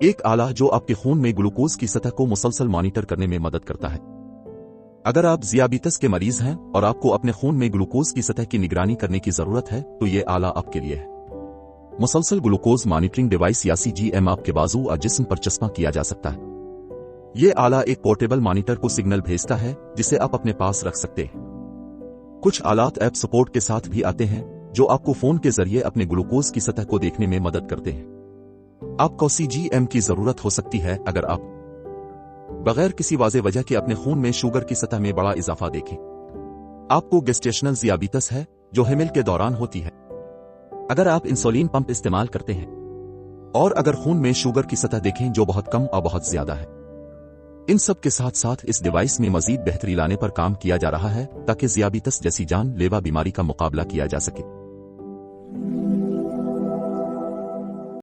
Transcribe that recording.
एक आला जो आपके खून में ग्लूकोज की सतह को मुसलसल मॉनिटर करने में मदद करता है। अगर आप ज़ियाबितस के मरीज हैं और आपको अपने खून में ग्लूकोज की सतह की निगरानी करने की जरूरत है तो ये आला आपके लिए है। मुसलसल ग्लूकोज मॉनिटरिंग डिवाइस या CGM आपके बाजू और जिस्म पर चस्पा किया जा सकता है। ये आला एक पोर्टेबल मॉनिटर को सिग्नल भेजता है जिसे आप अपने पास रख सकते हैं। कुछ आलात ऐप सपोर्ट के साथ भी आते हैं जो आपको फोन के जरिए अपने ग्लूकोज की सतह को देखने में मदद करते हैं। आपको CGM की जरूरत हो सकती है अगर आप बगैर किसी वाज़ेह वजह के अपने खून में शुगर की सतह में बड़ा इजाफा देखें। आपको गेस्टेशनल ज़ियाबितस है जो हैमिल के दौरान होती है। अगर आप इंसुलिन पंप इस्तेमाल करते हैं और अगर खून में शुगर की सतह देखें जो बहुत कम और बहुत ज्यादा है। इन सब के साथ साथ इस डिवाइस में मजीद बेहतरी लाने पर काम किया जा रहा है ताकि ज़ियाबितस जैसी जानलेवा बीमारी का मुकाबला किया जा सके।